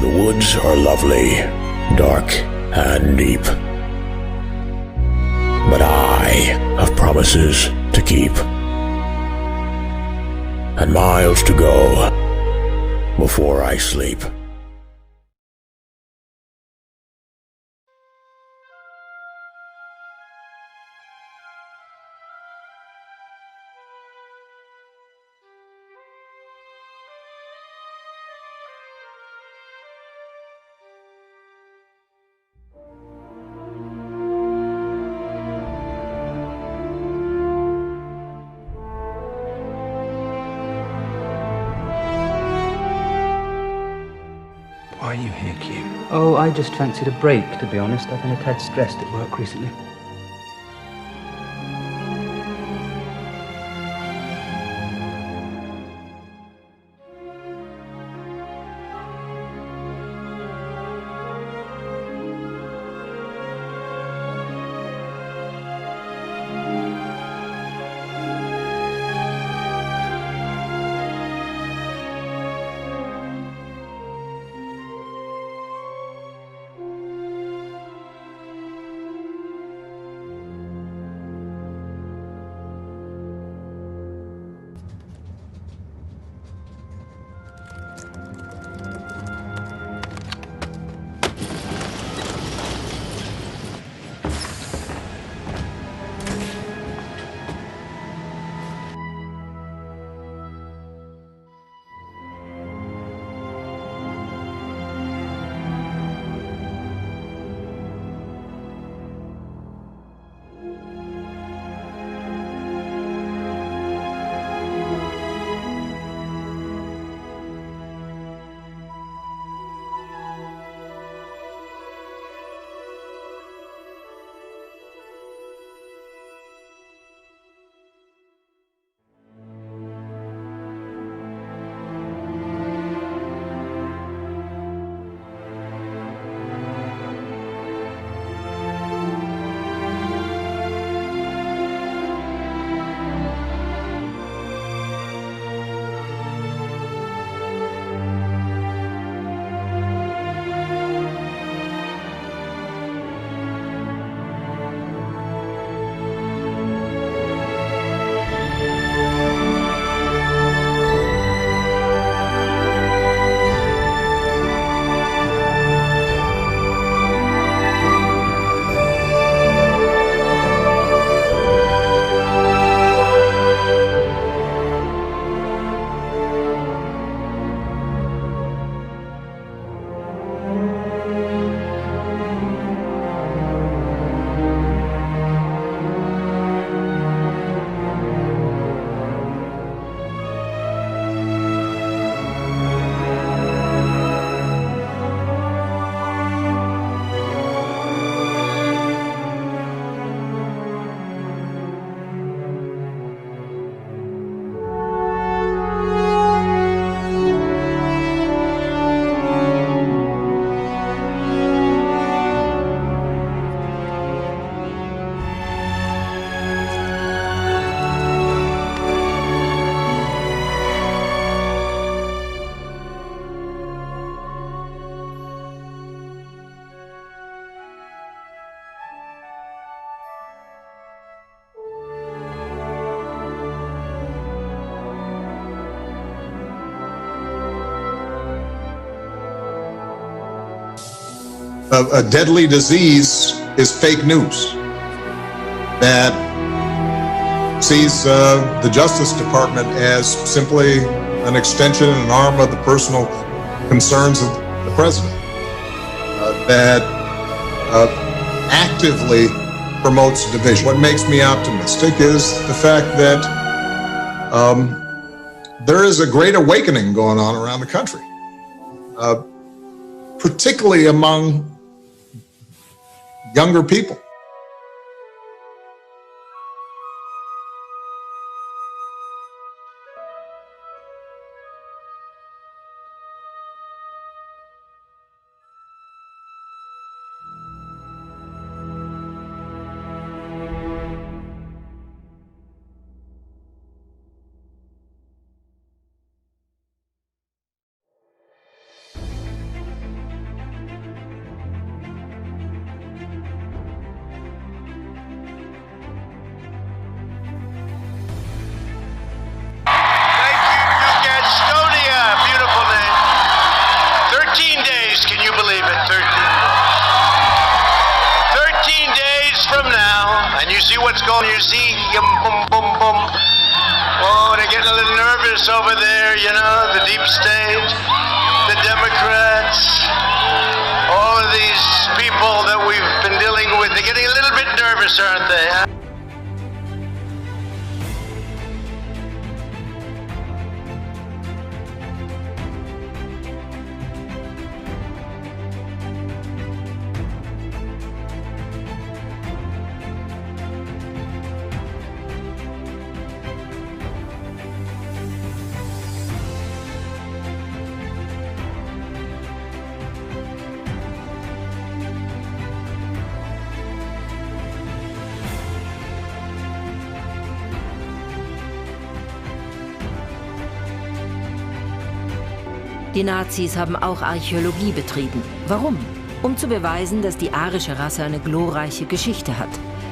The woods are lovely, dark and deep. But I have promises to keep, and miles to go before I sleep. Why are you here, Q? Oh, I just fancied a break, to be honest. I've been a tad stressed at work recently. A deadly disease is fake news that sees the Justice Department as simply an extension and an arm of the personal concerns of the president, that actively promotes division. What makes me optimistic is the fact that there is a great awakening going on around the country, particularly among younger people. what's going on. You see, boom, boom, boom. Oh, they're getting a little nervous over there, you know, the deep state, the Democrats, all of these people that we've been dealing with. They're getting a little bit nervous, aren't they? Huh? Die Nazis haben auch Archäologie betrieben. Warum? Um zu beweisen, dass die arische Rasse eine glorreiche Geschichte hat.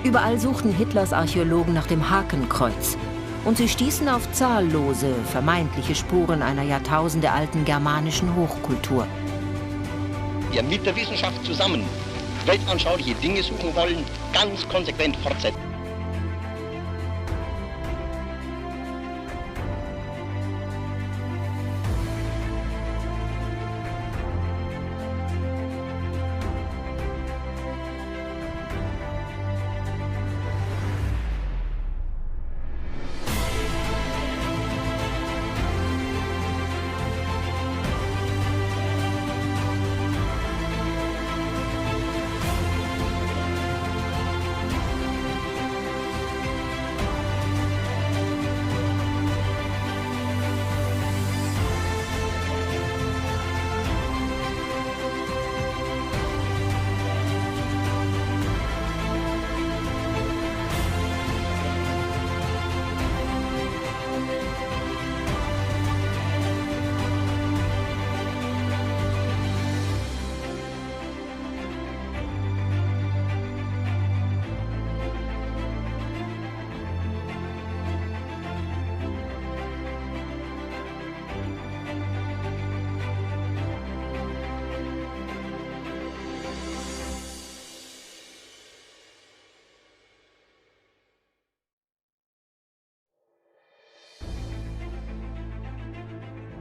Überall suchten Hitlers Archäologen nach dem Hakenkreuz. Und sie stießen auf zahllose, vermeintliche Spuren einer jahrtausendealten germanischen Hochkultur. Wir mit der Wissenschaft zusammen weltanschauliche Dinge suchen wollen, ganz konsequent fortsetzen.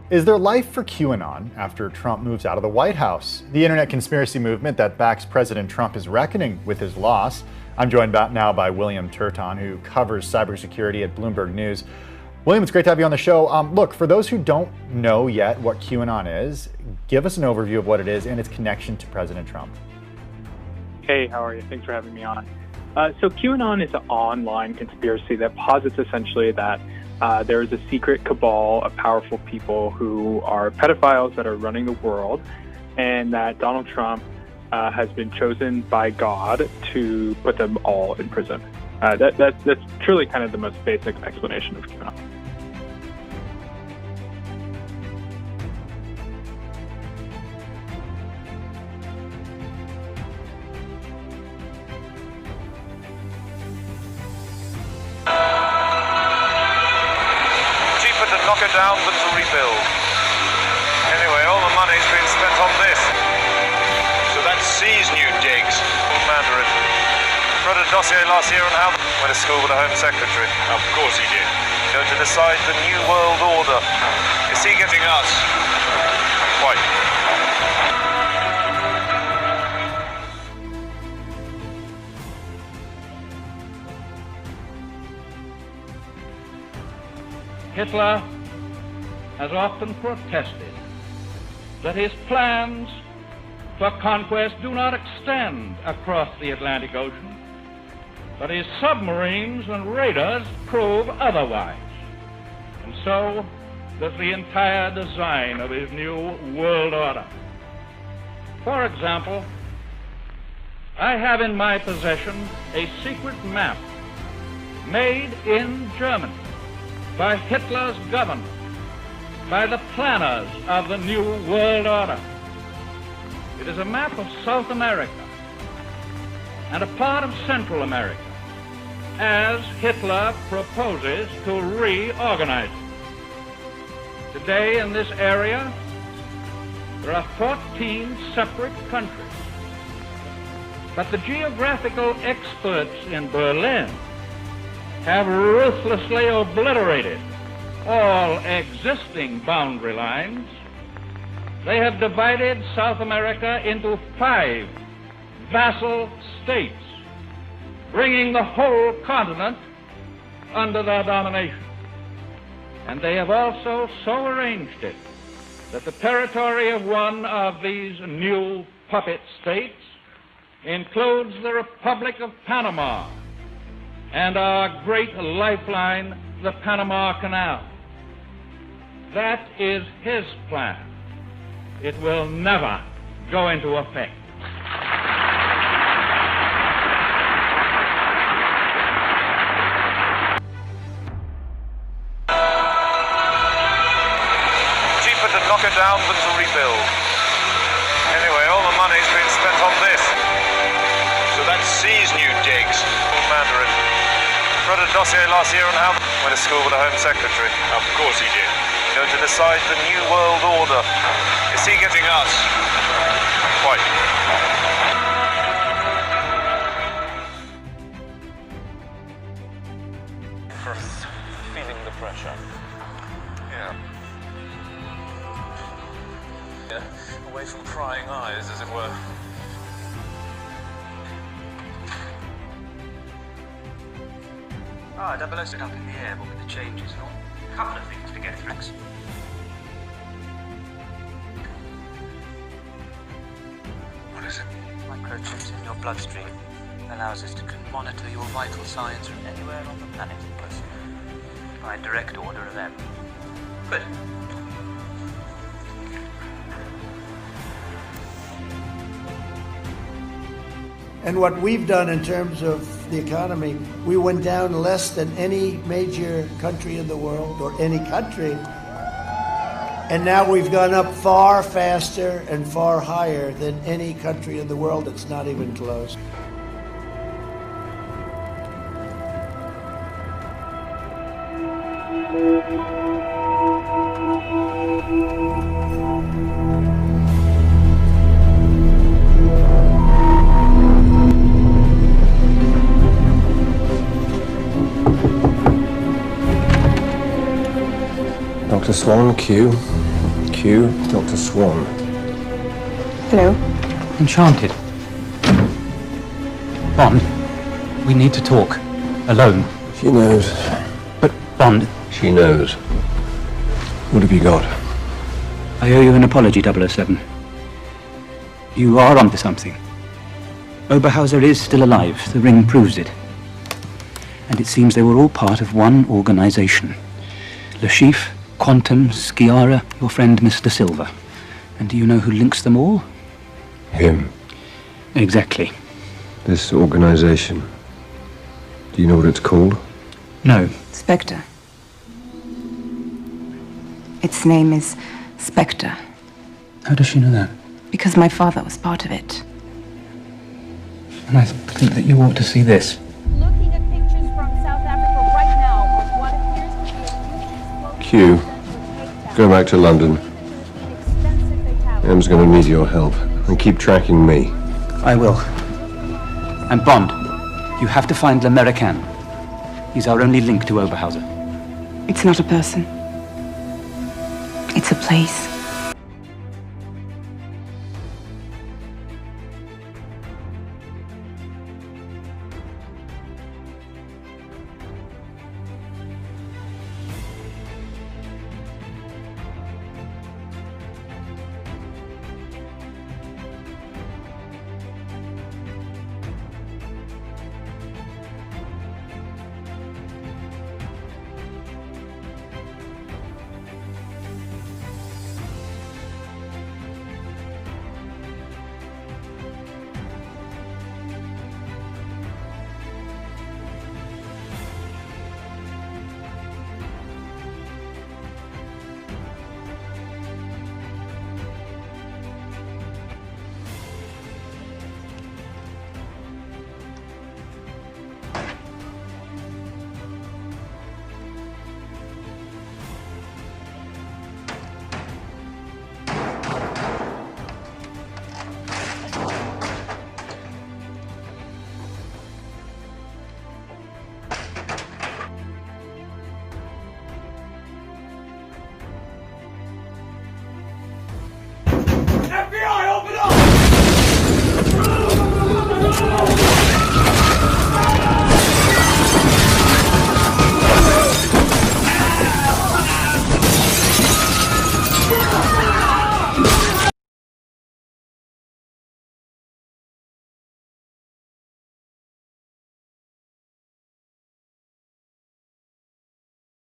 Is there life for QAnon after Trump moves out of the White House? The internet conspiracy movement that backs President Trump is reckoning with his loss. I'm joined now by William Turton, who covers cybersecurity at Bloomberg News. William, it's great to have you on the show. Look, for those who don't know yet what QAnon is, give us an overview of what it is and its connection to President Trump. Hey, how are you? Thanks for having me on. So QAnon is an online conspiracy that posits essentially that there is a secret cabal of powerful people who are pedophiles that are running the world, and that Donald Trump has been chosen by God to put them all in prison. That's truly kind of the most basic explanation of QAnon. Knock it down than to rebuild. Anyway, all the money's been spent on this. So that's C's new digs. Mandarin. Wrote a dossier last year on how went to school with the Home Secretary. Of course he did. Going to decide the new world order. Is he getting us? Quite. Hitler has often protested that his plans for conquest do not extend across the Atlantic Ocean, but his submarines and raiders prove otherwise. And so does the entire design of his new world order. For example, I have in my possession a secret map made in Germany by Hitler's government, by the planners of the New World Order. It is a map of South America and a part of Central America, as Hitler proposes to reorganize it. Today in this area, there are 14 separate countries. But the geographical experts in Berlin have ruthlessly obliterated all existing boundary lines. They have divided South America into 5 vassal states, bringing the whole continent under their domination. And they have also so arranged it that the territory of one of these new puppet states includes the Republic of Panama and our great lifeline, the Panama Canal. That is his plan. It will never go into effect. Cheaper to knock it down than to rebuild. Anyway, all the money's been spent on this. So that sees new digs. Mandarin. Wrote a dossier last year on how... Went to school with the Home Secretary. Of course he did. Going to decide the new world order. Is he getting us? Quite. For feeling the pressure. Yeah. Away from prying eyes, as it were. Ah, 007 up in the air, but with the changes and all. A couple of things to get through. What is it? Microchips in your bloodstream allows us to monitor your vital signs from anywhere on the planet, by direct order of them. Good. And what we've done in terms of the economy, we went down less than any major country in the world, or any country. And now we've gone up far faster and far higher than any country in the world. It's not even close. Dr. Swan, Q. Q, Dr. Swan. Hello. Enchanted. Bond, we need to talk. Alone. She knows. But, Bond... She knows. What have you got? I owe you an apology, 007. You are onto something. Oberhauser is still alive. The ring proves it. And it seems they were all part of one organization. Le Chiffre, Quantum, Sciarra, your friend Mr. Silver. And do you know who links them all? Him. Exactly. This organization. Do you know what it's called? No. Spectre. Its name is Spectre. How does she know that? Because my father was part of it. And I think that you ought to see this. Looking at pictures from South Africa right now of what appears to be a Q. Go back to London. M's going to need your help. And keep tracking me. I will. And Bond, you have to find l'Americain. He's our only link to Oberhauser. It's not a person. It's a place.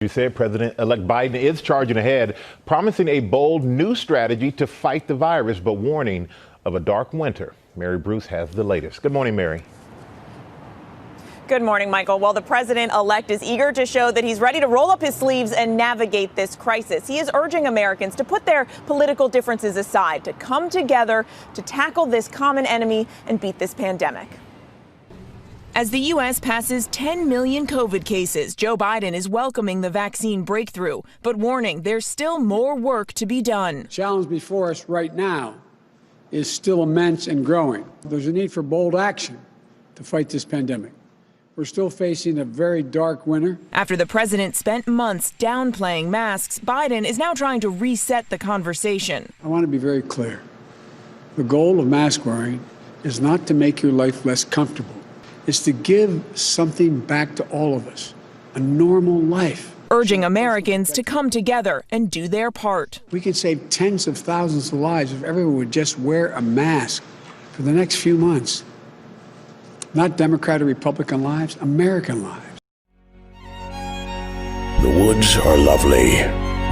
You said President-elect Biden is charging ahead, promising a bold new strategy to fight the virus, but warning of a dark winter. Mary Bruce has the latest. Good morning, Mary. Good morning, Michael. Well, the president-elect is eager to show that he's ready to roll up his sleeves and navigate this crisis. He is urging Americans to put their political differences aside, to come together to tackle this common enemy and beat this pandemic. As the U.S. passes 10 million COVID cases, Joe Biden is welcoming the vaccine breakthrough, but warning there's still more work to be done. The challenge before us right now is still immense and growing. There's a need for bold action to fight this pandemic. We're still facing a very dark winter. After the president spent months downplaying masks, Biden is now trying to reset the conversation. I want to be very clear. The goal of mask wearing is not to make your life less comfortable. It's to give something back to all of us, a normal life. Urging Americans to come together and do their part. We could save tens of thousands of lives if everyone would just wear a mask for the next few months. Not Democrat or Republican lives, American lives. The woods are lovely,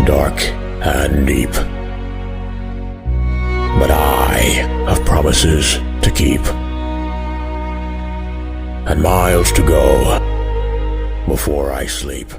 dark and deep. But I have promises to keep. And miles to go before I sleep.